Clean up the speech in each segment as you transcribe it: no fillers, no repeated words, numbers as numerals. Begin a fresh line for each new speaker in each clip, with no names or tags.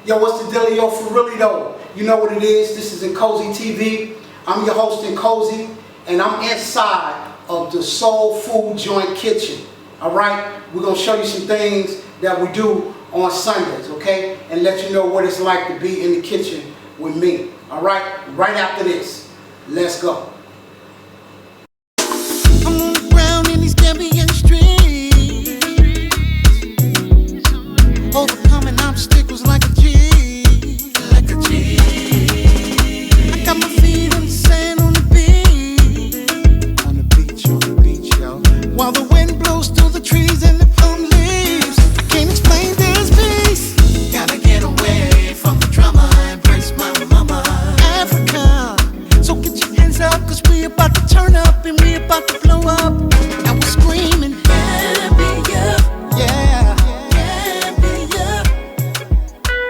Yo, what's the dealio for really though? You know what it is. This is NKOSI TV. I'm your host NKOSI, and I'm inside of the Soul Food Joint Kitchen. Alright? We're going to show you some things that we do on Sundays, okay? And let you know what it's like to be in the kitchen with me. Alright? Right after this. Let's go.
I'm on the ground in these Gambian streets, overcoming obstacles like a G. I got my feet in the sand on the beach. On the beach, yo. While the wind blows through the trees and the palm leaves, I can't explain this peace. Gotta get away from the drama, embrace my mama, Africa. So get your hands up, cause we about to turn up and we about to blow up. And we're screaming, Gambia, yeah. Gambia,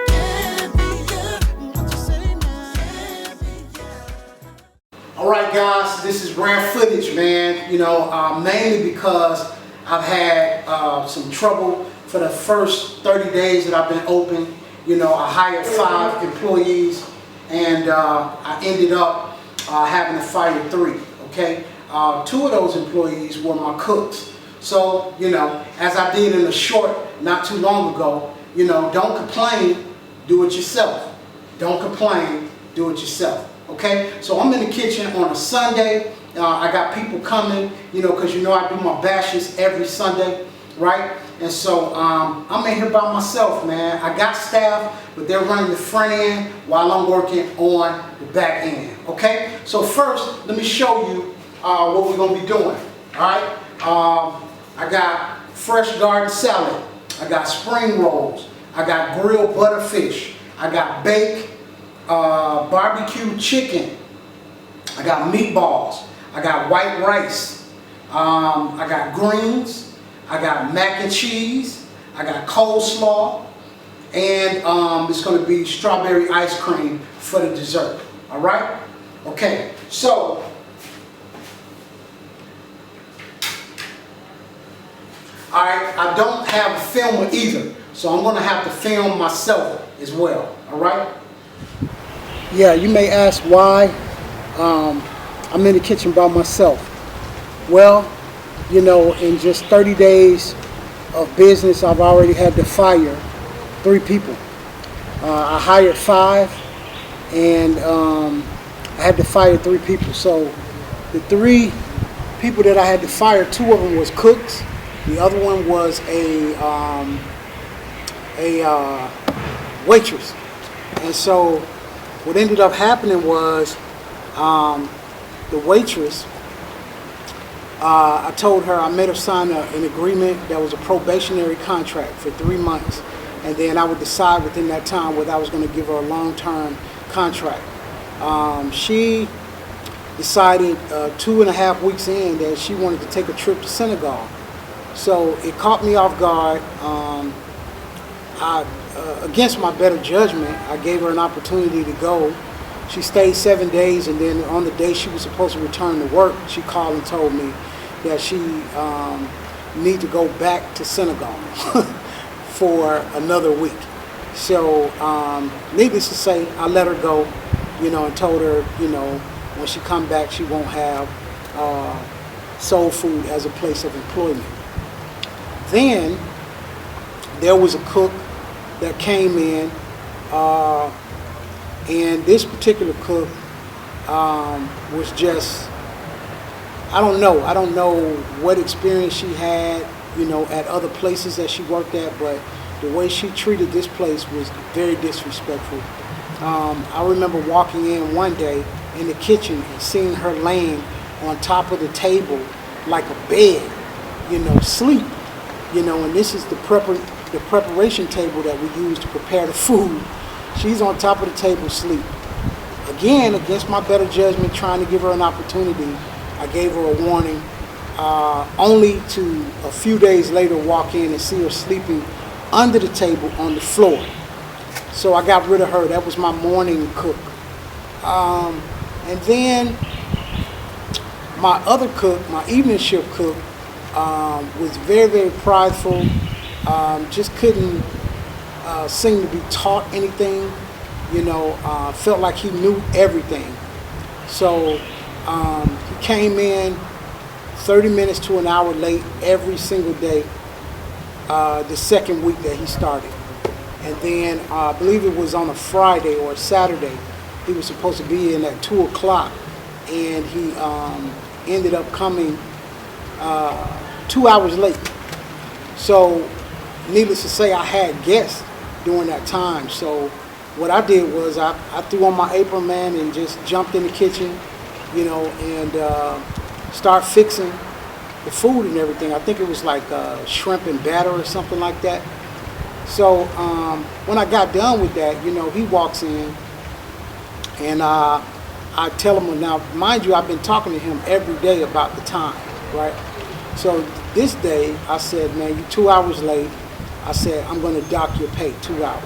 Gambia. What you say now? Gambia.
Alright guys, this is rare footage, man. You know, mainly because I've had some trouble for the first 30 days that I've been open. You know, I hired 5 employees and I ended up having to fire 3, okay? 2 of those employees were my cooks. So, you know, as I did in a short not too long ago, you know, don't complain, do it yourself. Don't complain, do it yourself. Okay, so I'm in the kitchen on a Sunday. I got people coming, you know, because you know I do my bashes every Sunday, right? And so I'm in here by myself, man. I got staff, but they're running the front end while I'm working on the back end. Okay, so first, let me show you what we're going to be doing. All right, I got fresh garden salad. I got spring rolls. I got grilled butterfish. I got baked barbecue chicken. I got meatballs. I got white rice. I got greens. I got mac and cheese. I got coleslaw. And it's going to be strawberry ice cream for the dessert. Alright? Okay, so alright, I don't have a filmer either. So I'm going to have to film myself as well. Alright? Yeah, you may ask why I'm in the kitchen by myself. Well, you know, in just 30 days of business, I've already had to fire 3 people. I hired 5, and I had to fire 3 people. So the 3 people that I had to fire, 2 of them was cooks. The other one was a waitress. And so what ended up happening was the waitress, I told her, I made her sign an agreement that was a probationary contract for 3 months, and then I would decide within that time whether I was going to give her a long-term contract. She decided 2.5 weeks in that she wanted to take a trip to Senegal. So it caught me off guard. Against my better judgment, I gave her an opportunity to go. She stayed 7 days, and then on the day she was supposed to return to work, she called and told me that she needed to go back to Senegal for another week. So needless to say, I let her go, you know, and told her, you know, when she come back, she won't have Soul Food as a place of employment. Then there was a cook that came in, and this particular cook was just, I don't know what experience she had, you know, at other places that she worked at, but the way she treated this place was very disrespectful. I remember walking in one day in the kitchen and seeing her laying on top of the table like a bed, you know, sleep, you know, and this is the preparation table that we use to prepare the food. She's on top of the table asleep. Again, against my better judgment, trying to give her an opportunity, I gave her a warning, only to a few days later walk in and see her sleeping under the table on the floor. So I got rid of her. That was my morning cook. And then my other cook, my evening shift cook, was very, very prideful. Just couldn't seem to be taught anything, you know, felt like he knew everything. So he came in 30 minutes to an hour late every single day the second week that he started. And then I believe it was on a Friday or a Saturday, he was supposed to be in at 2 o'clock, and he ended up coming 2 hours late. So needless to say, I had guests during that time. So what I did was I threw on my apron, man, and just jumped in the kitchen, you know, and start fixing the food and everything. I think it was like shrimp and batter or something like that. So when I got done with that, you know, he walks in, and I tell him, now mind you, I've been talking to him every day about the time, right? So this day I said, man, you're 2 hours late. I said, I'm going to dock your pay 2 hours.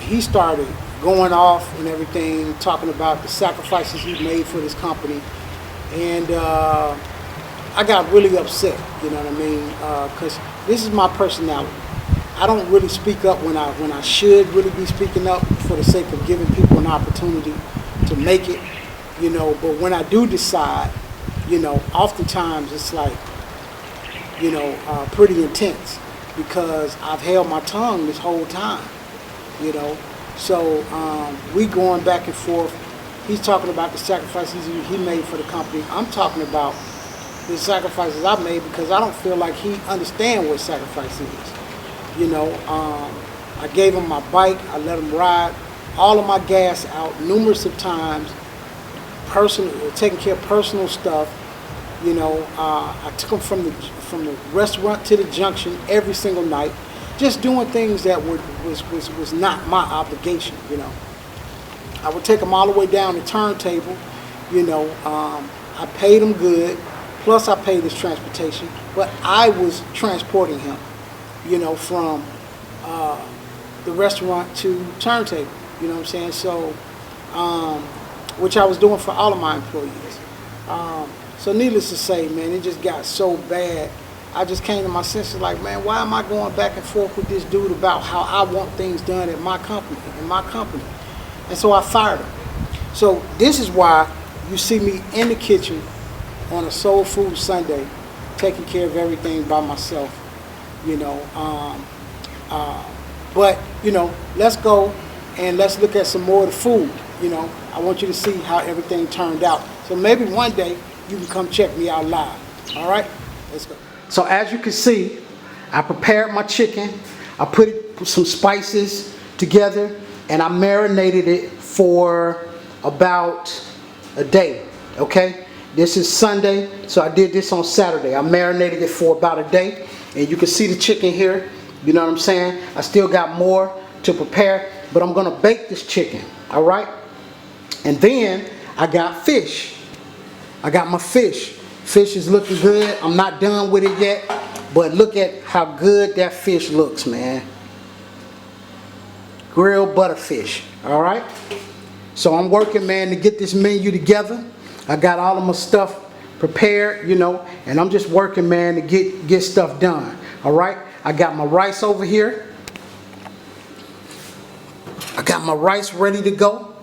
He started going off and everything, talking about the sacrifices he made for this company. And I got really upset, you know what I mean? Because this is my personality. I don't really speak up when I should really be speaking up for the sake of giving people an opportunity to make it, you know. But when I do decide, you know, oftentimes it's like, you know, pretty intense, because I've held my tongue this whole time, you know. So we going back and forth. He's talking about the sacrifices he made for the company. I'm talking about the sacrifices I made, because I don't feel like he understands what sacrifice is. You know, I gave him my bike. I let him ride all of my gas out numerous of times, taking care of personal stuff. You know, I took him from the restaurant to the junction every single night, just doing things that was not my obligation. You know, I would take him all the way down the turntable. You know, I paid him good, plus I paid his transportation, but I was transporting him, you know, from the restaurant to turntable. You know what I'm saying? So, which I was doing for all of my employees. So needless to say, man, it just got so bad. I just came to my senses like, man, why am I going back and forth with this dude about how I want things done at my company, And so I fired him. So this is why you see me in the kitchen on a Soul Food Sunday, taking care of everything by myself, you know. But, you know, let's go and let's look at some more of the food, you know. I want you to see how everything turned out. So maybe one day you can come check me out live. All right? Let's go. So as you can see, I prepared my chicken. I put some spices together, and I marinated it for about a day, okay? This is Sunday, so I did this on Saturday. I marinated it for about a day, and you can see the chicken here. You know what I'm saying? I still got more to prepare, but I'm gonna bake this chicken, all right? And then I got fish. I got my fish. Fish is looking good. I'm not done with it yet, but look at how good that fish looks, man. Grilled butterfish, all right? So I'm working, man, to get this menu together. I got all of my stuff prepared, you know, and I'm just working, man, to get stuff done, all right? I got my rice over here. I got my rice ready to go.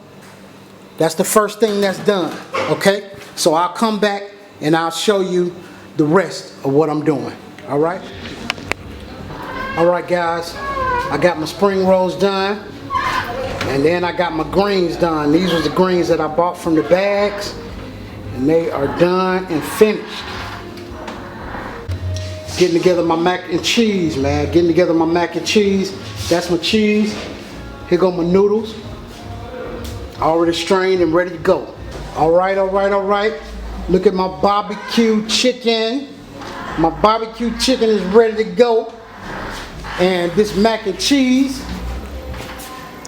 That's the first thing that's done, okay? So I'll come back and I'll show you the rest of what I'm doing, all right? All right, guys, I got my spring rolls done, and then I got my greens done. These are the greens that I bought from the bags, and they are done and finished. Getting together my mac and cheese, man. Getting together my mac and cheese. That's my cheese. Here go my noodles. Already strained and ready to go. All right, all right, all right. Look at my barbecue chicken. My barbecue chicken is ready to go. And this mac and cheese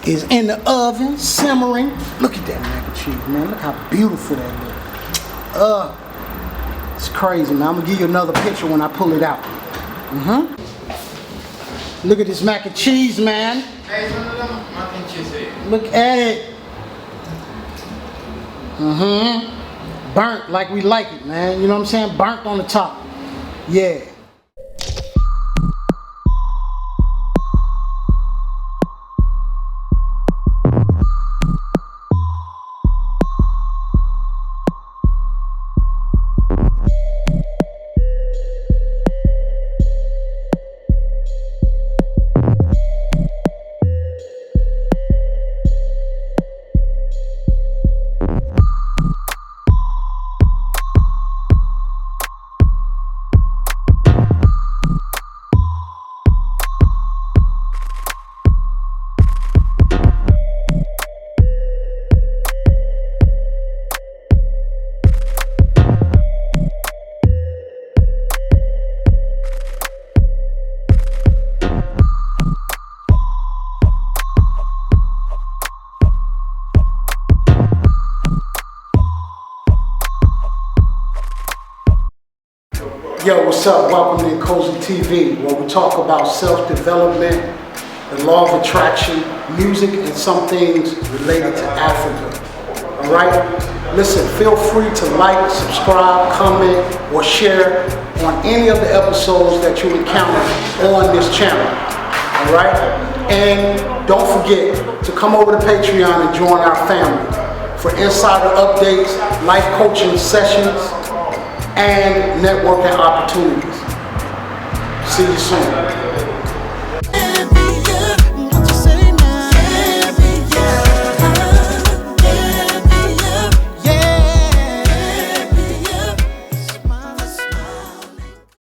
is in the oven, simmering. Look at that mac and cheese, man. Look how beautiful that looks. It's crazy, man. I'm gonna give you another picture when I pull it out. Look at this mac and cheese, man. Look at it. Burnt like we like it, man. You know what I'm saying? Burnt on the top. Yeah. Yo, what's up? Welcome to NKOSI TV, where we talk about self-development, the law of attraction, music, and some things related to Africa. All right? Listen, feel free to like, subscribe, comment, or share on any of the episodes that you encounter on this channel. All right? And don't forget to come over to Patreon and join our family for insider updates, life coaching sessions, and networking opportunities. See you soon.